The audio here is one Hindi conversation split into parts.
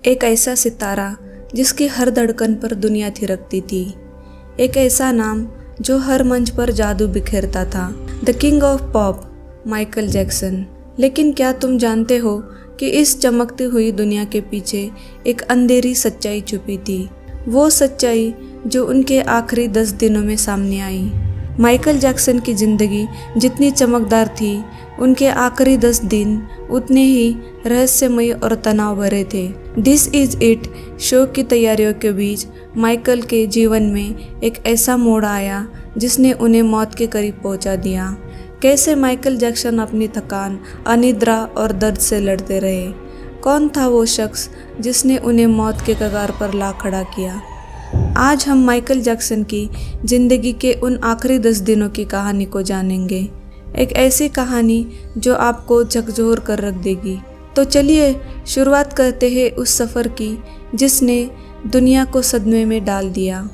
एक ऐसा सितारा जिसकी हर धड़कन पर दुनिया थिरकती थी। एक ऐसा नाम जो हर मंच पर जादू बिखेरता था। The king of pop, Michael Jackson. लेकिन क्या तुम जानते हो कि इस चमकती हुई दुनिया के पीछे एक अंधेरी सच्चाई छुपी थी। वो सच्चाई जो उनके आखिरी 10 दिनों में सामने आई। माइकल जैक्सन की ज़िंदगी जितनी चमकदार थी, उनके आखिरी 10 दिन उतने ही रहस्यमयी और तनाव भरे थे। दिस इज़ इट शो की तैयारियों के बीच माइकल के जीवन में एक ऐसा मोड़ आया जिसने उन्हें मौत के करीब पहुंचा दिया। कैसे माइकल जैक्सन अपनी थकान, अनिद्रा और दर्द से लड़ते रहे। कौन था वो शख्स जिसने उन्हें मौत के कगार पर ला खड़ा किया। आज हम माइकल जैक्सन की ज़िंदगी के उन आखिरी 10 दिनों की कहानी को जानेंगे। एक ऐसी कहानी जो आपको झकझोर कर रख देगी। तो चलिए शुरुआत करते हैं उस सफ़र की जिसने दुनिया को सदमे में डाल दिया।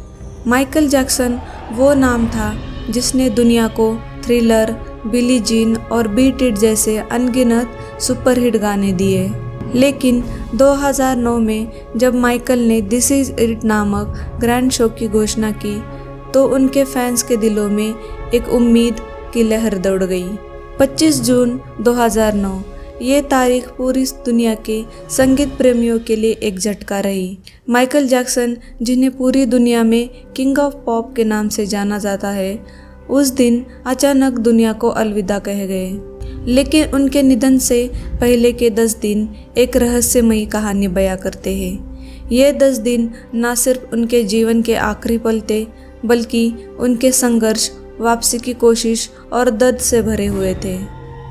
माइकल जैक्सन वो नाम था जिसने दुनिया को थ्रिलर, बिली जीन और बीट इट जैसे अनगिनत सुपरहिट गाने दिए। लेकिन 2009 में जब माइकल ने दिस इज़ इट नामक ग्रैंड शो की घोषणा की तो उनके फैंस के दिलों में एक उम्मीद की लहर दौड़ गई। 25 जून 2009 ये तारीख पूरी दुनिया के संगीत प्रेमियों के लिए एक झटका रही। माइकल जैक्सन, जिन्हें पूरी दुनिया में किंग ऑफ पॉप के नाम से जाना जाता है, उस दिन अचानक दुनिया को अलविदा कह गए। लेकिन उनके निधन से पहले के 10 दिन एक रहस्यमयी कहानी बयां करते हैं। ये 10 दिन न सिर्फ उनके जीवन के आखिरी पल थे, बल्कि उनके संघर्ष, वापसी की कोशिश और दर्द से भरे हुए थे।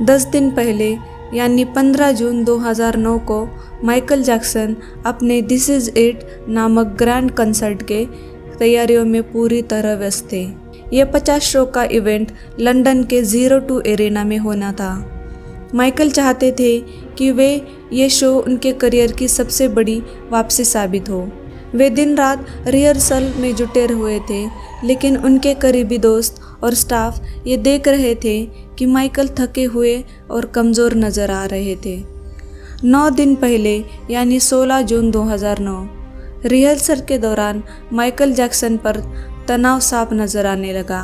10 दिन पहले यानी 15 जून 2009 को माइकल जैक्सन अपने दिस इज़ इट नामक ग्रैंड कंसर्ट के तैयारियों में पूरी तरह व्यस्त थे। यह 50 शो का इवेंट लंदन के O2 एरेना में होना था। माइकल चाहते थे कि वे ये शो उनके करियर की सबसे बड़ी वापसी साबित हो। वे दिन रात रिहर्सल में जुटे हुए थे, लेकिन उनके करीबी दोस्त और स्टाफ ये देख रहे थे कि माइकल थके हुए और कमज़ोर नज़र आ रहे थे। 9 दिन पहले यानी 16 जून 2009 रिहर्सल के दौरान माइकल जैक्सन पर तनाव साफ नज़र आने लगा।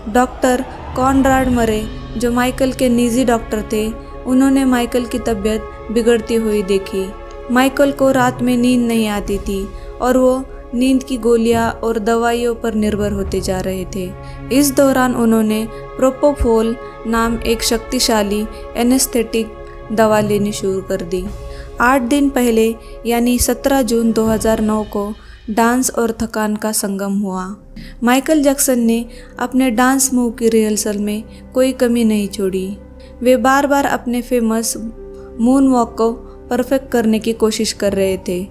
डॉक्टर कॉनराड मरे, जो माइकल के निजी डॉक्टर थे, उन्होंने माइकल की तबीयत बिगड़ती हुई देखी। माइकल को रात में नींद नहीं आती थी और वो नींद की गोलियां और दवाइयों पर निर्भर होते जा रहे थे। इस दौरान उन्होंने प्रोपोफोल नाम एक शक्तिशाली एनेस्थेटिक दवा लेनी शुरू कर दी। 8 दिन पहले यानी 17 जून 2009 को डांस और थकान का संगम हुआ। माइकल जैक्सन ने अपने डांस मूव की रिहर्सल में कोई कमी नहीं छोड़ी। वे बार बार अपने फेमस मून वॉक को परफेक्ट करने की कोशिश कर रहे थे,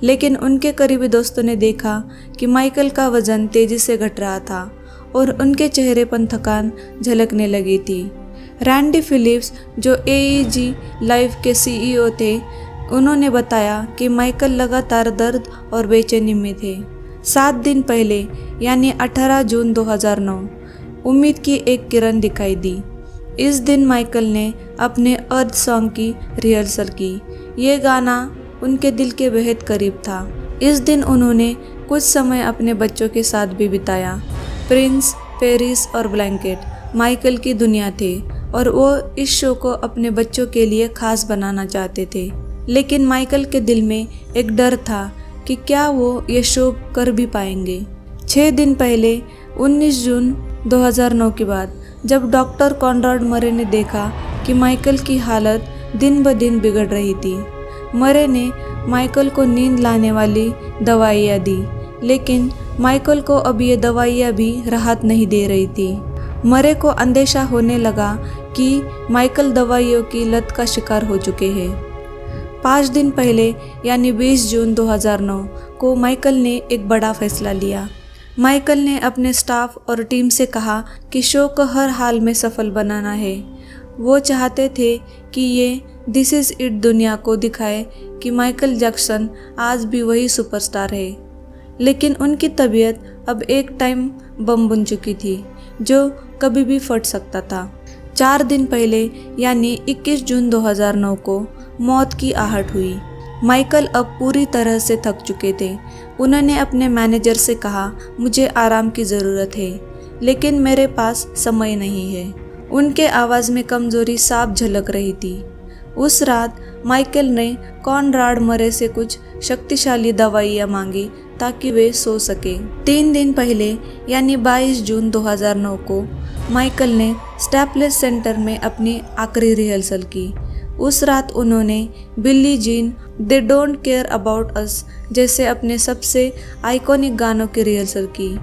लेकिन उनके करीबी दोस्तों ने देखा कि माइकल का वजन तेजी से घट रहा था और उनके चेहरे पर थकान झलकने लगी थी। रैंडी फिलिप्स, जो AEG लाइव के CEO थे, उन्होंने बताया कि माइकल लगातार दर्द और बेचैनी में थे। 7 दिन पहले यानी 18 जून 2009 उम्मीद की एक किरण दिखाई दी। इस दिन माइकल ने अपने अर्थ सॉन्ग की रिहर्सल की। ये गाना उनके दिल के बेहद करीब था। इस दिन उन्होंने कुछ समय अपने बच्चों के साथ भी बिताया। प्रिंस, पेरिस और ब्लैंकेट माइकल की दुनिया थे और वो इस शो को अपने बच्चों के लिए खास बनाना चाहते थे। लेकिन माइकल के दिल में एक डर था कि क्या वो ये शो कर भी पाएंगे। 6 दिन पहले 19 जून 2009 के बाद जब डॉक्टर कॉनराड मरे ने देखा कि माइकल की हालत दिन ब दिन बिगड़ रही थी, मरे ने माइकल को नींद लाने वाली दवाइयाँ दी, लेकिन माइकल को अब ये दवाइयाँ भी राहत नहीं दे रही थी। मरे को अंदेशा होने लगा कि माइकल दवाइयों की लत का शिकार हो चुके हैं। 5 दिन पहले यानी 20 जून 2009 को माइकल ने एक बड़ा फैसला लिया। माइकल ने अपने स्टाफ और टीम से कहा कि शो को हर हाल में सफल बनाना है। वो चाहते थे कि ये दिस इज़ इट दुनिया को दिखाए कि माइकल जैक्सन आज भी वही सुपरस्टार है। लेकिन उनकी तबीयत अब एक टाइम बम बन चुकी थी जो कभी भी फट सकता था। 4 दिन पहले यानी 21 जून 2009 को मौत की आहट हुई। माइकल अब पूरी तरह से थक चुके थे। उन्होंने अपने मैनेजर से कहा, मुझे आराम की ज़रूरत है, लेकिन मेरे पास समय नहीं है। उनके आवाज़ में कमज़ोरी साफ झलक रही थी। उस रात माइकल ने कॉनराड मरे से कुछ शक्तिशाली दवाइयाँ मांगी ताकि वे सो सके। 3 दिन पहले यानी 22 जून 2009 को माइकल ने स्टैपलेस सेंटर में अपनी आखिरी रिहर्सल की। उस रात उन्होंने Billie Jean, they don't care about us जैसे अपने सबसे आइकॉनिक गानों की रिहर्सल की।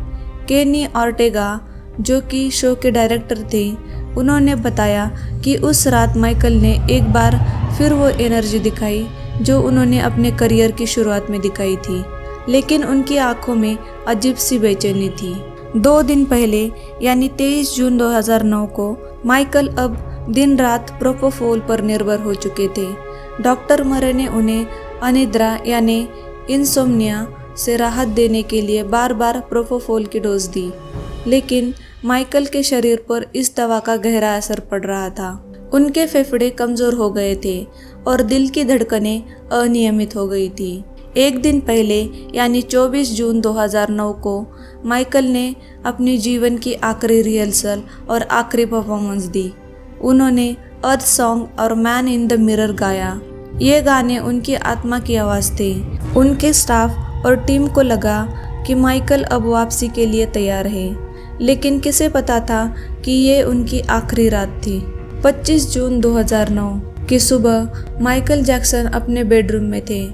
केनी ऑर्टेगा, जो कि शो के डायरेक्टर थे, उन्होंने बताया कि उस रात माइकल ने एक बार फिर वो एनर्जी दिखाई जो उन्होंने अपने करियर की शुरुआत में दिखाई थी, लेकिन उनकी आंखों में अजीब सी बेचैनी थी। 2 दिन पहले यानी 23 जून 2009 को माइकल अब दिन रात प्रोपोफोल पर निर्भर हो चुके थे। डॉक्टर मरे ने उन्हें अनिद्रा यानी इंसोम्निया से राहत देने के लिए बार बार प्रोपोफोल की डोज दी, लेकिन माइकल के शरीर पर इस दवा का गहरा असर पड़ रहा था। उनके फेफड़े कमज़ोर हो गए थे और दिल की धड़कनें अनियमित हो गई थी। एक दिन पहले यानी 24 जून 2009 को माइकल ने अपनी जीवन की आखिरी रिहर्सल और आखिरी परफॉर्मेंस दी। उन्होंने अर्थ सॉन्ग और मैन इन द मिरर गाया। ये गाने उनकी आत्मा की आवाज़ थे। उनके स्टाफ और टीम को लगा कि माइकल अब वापसी के लिए तैयार है, लेकिन किसे पता था कि ये उनकी आखिरी रात थी। 25 जून 2009 की सुबह माइकल जैक्सन अपने बेडरूम में थे।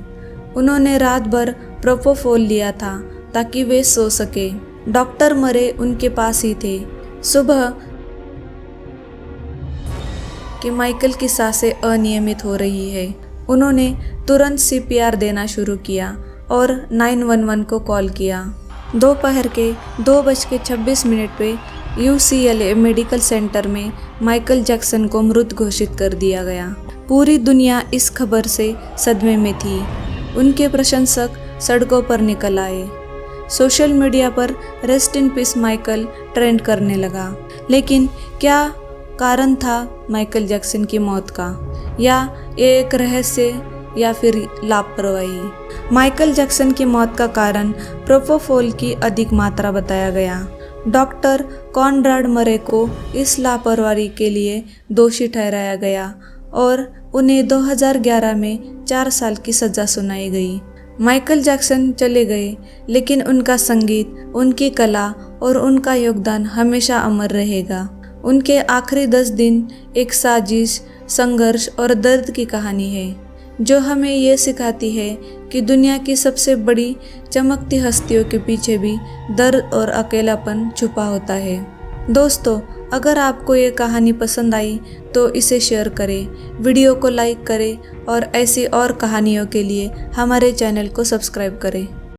उन्होंने रात भर प्रोपोफोल लिया था ताकि वे सो सके। डॉक्टर मरे उनके पास ही थे। सुबह कि माइकल की सांसें अनियमित हो रही है। उन्होंने तुरंत CPR देना शुरू किया और 911 को कॉल किया। दोपहर के 2:26 पे UCLA मेडिकल सेंटर में माइकल जैक्सन को मृत घोषित कर दिया गया। पूरी दुनिया इस खबर से सदमे में थी। उनके प्रशंसक सड़कों पर निकल आए। सोशल मीडिया पर rest in peace Michael trend करने लगा। लेकिन क्या कारण था माइकल जैक्सन की मौत का, या ये एक रहस्य या फिर लापरवाही? माइकल जैक्सन की मौत का कारण प्रोपोफोल की अधिक मात्रा बताया गया। डॉक्टर कॉनराड मरे को इस लापरवाही के लिए दोषी ठहराया गया और उन्हें 2011 में 4 साल की सज़ा सुनाई गई। माइकल जैक्सन चले गए, लेकिन उनका संगीत, उनकी कला और उनका योगदान हमेशा अमर रहेगा। उनके आखिरी 10 दिन एक साजिश, संघर्ष और दर्द की कहानी है, जो हमें ये सिखाती है कि दुनिया की सबसे बड़ी चमकती हस्तियों के पीछे भी दर्द और अकेलापन छुपा होता है। दोस्तों, अगर आपको ये कहानी पसंद आई तो इसे शेयर करें, वीडियो को लाइक करें और ऐसी और कहानियों के लिए हमारे चैनल को सब्सक्राइब करें।